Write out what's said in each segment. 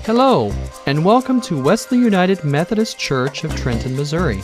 Hello, and welcome to Wesley United Methodist Church of Trenton, Missouri.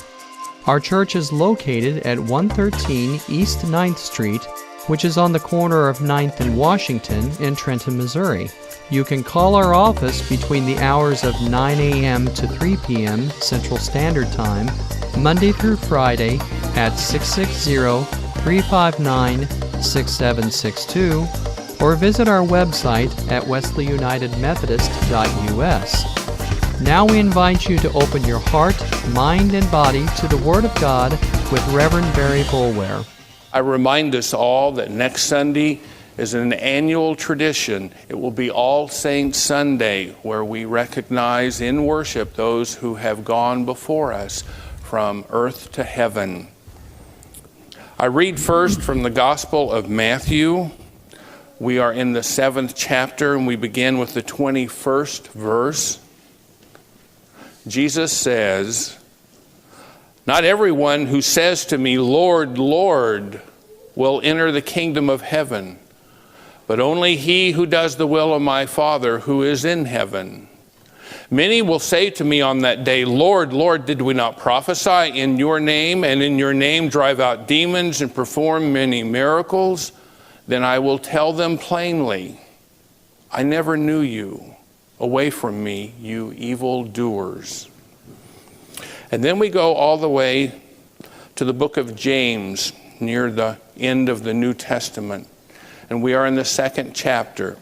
Our church is located at 113 East 9th Street, which is on the corner of 9th and Washington in Trenton, Missouri. You can call our office between the hours of 9 a.m. to 3 p.m. Central Standard Time, Monday through Friday at 660-359-6762, or visit our website at wesleyunitedmethodist.us. Now we invite you to open your heart, mind, and body to the Word of God with Reverend Barry Boulware. I remind us all that next Sunday is an annual tradition. It will be All Saints Sunday, where we recognize in worship those who have gone before us from earth to heaven. I read first from the Gospel of Matthew. We are in the 7th chapter, and we begin with the 21st verse. Jesus says, "Not everyone who says to me, 'Lord, Lord,' will enter the kingdom of heaven, but only he who does the will of my Father who is in heaven. Many will say to me on that day, 'Lord, Lord, did we not prophesy in your name, and in your name drive out demons and perform many miracles?' Then I will tell them plainly, 'I never knew you. Away from me, you evildoers.'" And then we go all the way to the book of James, near the end of the New Testament. And we are in the 2nd chapter.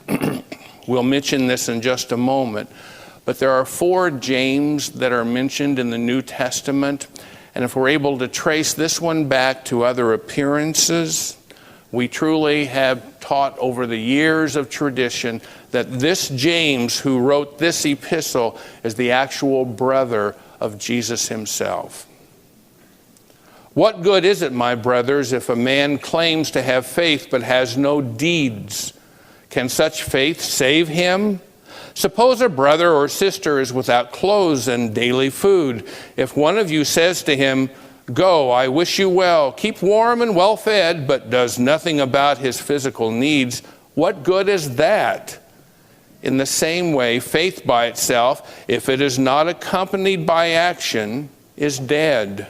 We'll mention this in just a moment. But there are 4 James that are mentioned in the New Testament. And if we're able to trace this one back to other appearances, we truly have taught over the years of tradition that this James, who wrote this epistle, is the actual brother of Jesus himself. "What good is it, my brothers, if a man claims to have faith but has no deeds? Can such faith save him? Suppose a brother or sister is without clothes and daily food. If one of you says to him, 'Go, I wish you well, keep warm and well fed,' but does nothing about his physical needs, what good is that? In the same way, faith by itself, if it is not accompanied by action, is dead.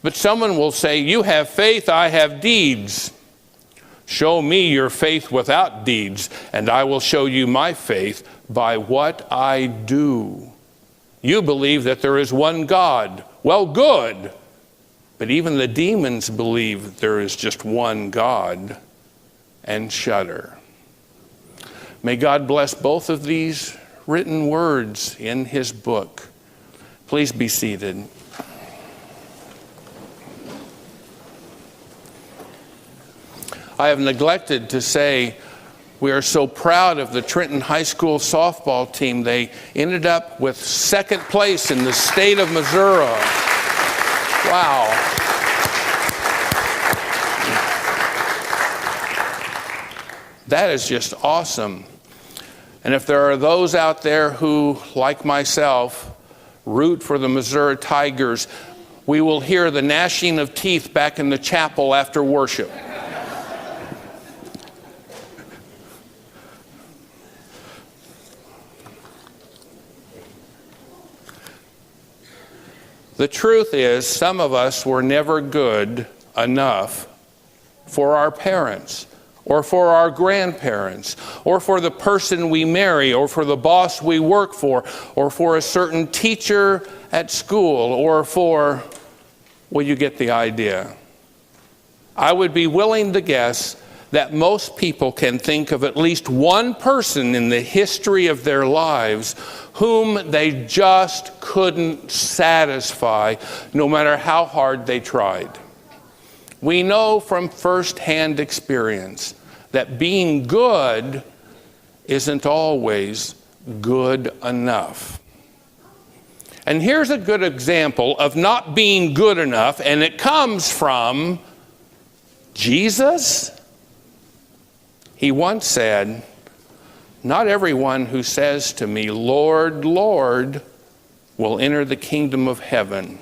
But someone will say, 'You have faith, I have deeds.' Show me your faith without deeds, and I will show you my faith by what I do. You believe that there is one God. Well, good. But even the demons believe that there is just one God and shudder." May God bless both of these written words in his book. Please be seated. I have neglected to say we are so proud of the Trenton High School softball team. They ended up with 2nd place in the state of Missouri. Wow. That is just awesome. And if there are those out there who, like myself, root for the Missouri Tigers, we will hear the gnashing of teeth back in the chapel after worship. The truth is, some of us were never good enough for our parents, or for our grandparents, or for the person we marry, or for the boss we work for, or for a certain teacher at school, or for, well, you get the idea. I would be willing to guess that most people can think of at least one person in the history of their lives whom they just couldn't satisfy, no matter how hard they tried. We know from firsthand experience that being good isn't always good enough. And here's a good example of not being good enough, and it comes from Jesus. He once said, "Not everyone who says to me, 'Lord, Lord,' will enter the kingdom of heaven."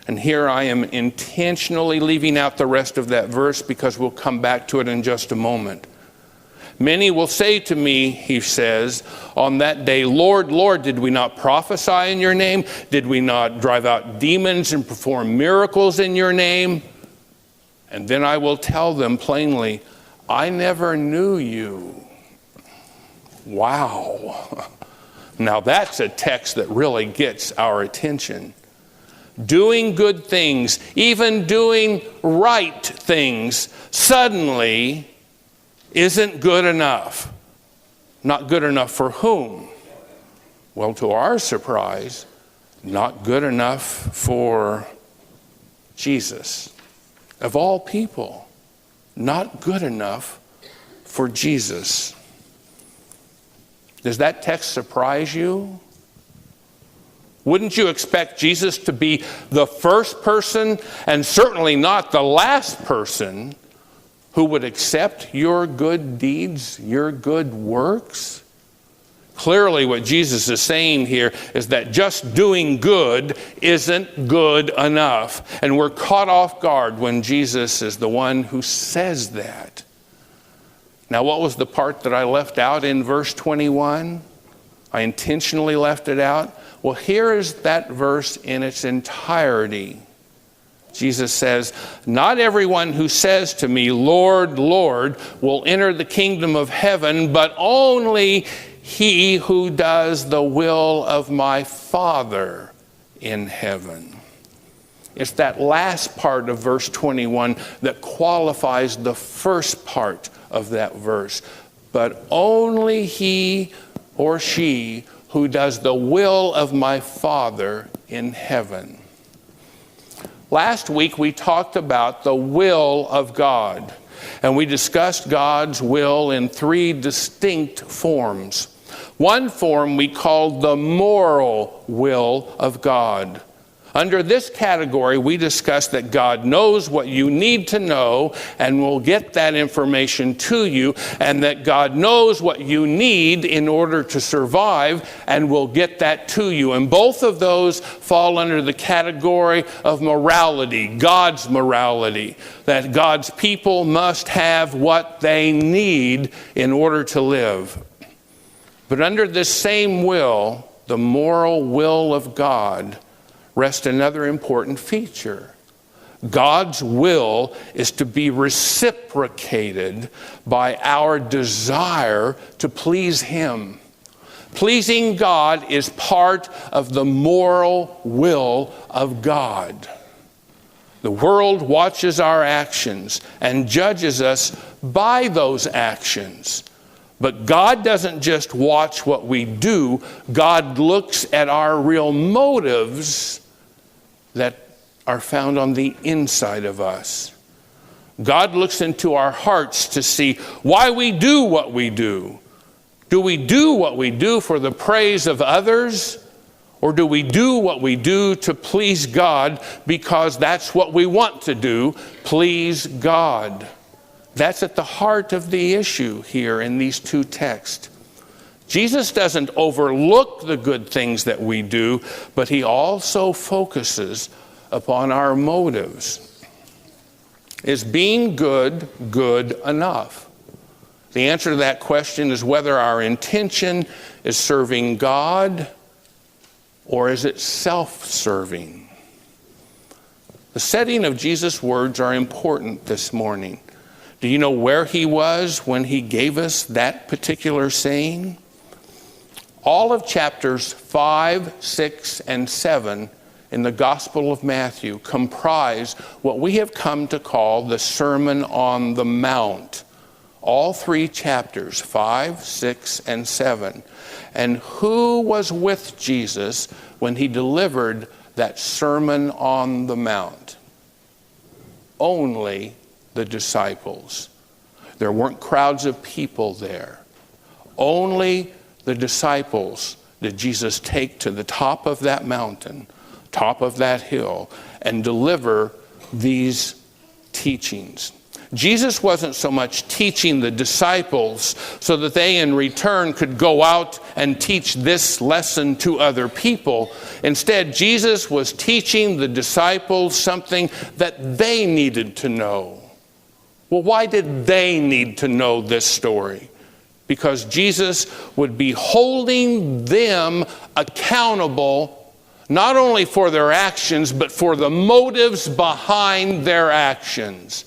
And here I am intentionally leaving out the rest of that verse because we'll come back to it in just a moment. Many will say to me, he says, on that day, Lord, Lord, did we not prophesy in your name? Did we not drive out demons and perform miracles in your name? And then I will tell them plainly, I never knew you. Wow. Now that's a text that really gets our attention. Doing good things, even doing right things, suddenly isn't good enough. Not good enough for whom? Well, to our surprise, not good enough for Jesus. Of all people, not good enough for Jesus. Does that text surprise you? Wouldn't you expect Jesus to be the first person, and certainly not the last person, who would accept your good deeds, your good works? Clearly what Jesus is saying here is that just doing good isn't good enough. And we're caught off guard when Jesus is the one who says that. Now, what was the part that I left out in verse 21? I intentionally left it out. Well, here is that verse in its entirety. Jesus says, not everyone who says to me, Lord, Lord, will enter the kingdom of heaven, but only he who does the will of my Father in heaven. It's that last part of verse 21 that qualifies the first part of that verse. But only he or she who does the will of my Father in heaven. Last week we talked about the will of God, and we discussed God's will in three distinct forms. One form we called the moral will of God. Under this category, we discussed that God knows what you need to know and will get that information to you, and that God knows what you need in order to survive and will get that to you. And both of those fall under the category of morality, God's morality, that God's people must have what they need in order to live. But under this same will, the moral will of God, rests another important feature. God's will is to be reciprocated by our desire to please Him. Pleasing God is part of the moral will of God. The world watches our actions and judges us by those actions. But God doesn't just watch what we do. God looks at our real motives that are found on the inside of us. God looks into our hearts to see why we do what we do. Do we do what we do for the praise of others? Or do we do what we do to please God because that's what we want to do, please God? That's at the heart of the issue here in these two texts. Jesus doesn't overlook the good things that we do, but he also focuses upon our motives. Is being good enough? The answer to that question is whether our intention is serving God or is it self-serving. The setting of Jesus' words are important this morning. Do you know where he was when he gave us that particular saying? All of chapters 5, 6, and 7 in the Gospel of Matthew comprise what we have come to call the Sermon on the Mount. All three chapters, 5, 6, and 7. And who was with Jesus when he delivered that Sermon on the Mount? Only the disciples. There weren't crowds of people there. Only the disciples did Jesus take to the top of that mountain, top of that hill, and deliver these teachings. Jesus wasn't so much teaching the disciples so that they in return could go out and teach this lesson to other people. Instead, Jesus was teaching the disciples something that they needed to know. Well, why did they need to know this story? because Jesus would be holding them accountable not only for their actions, but for the motives behind their actions.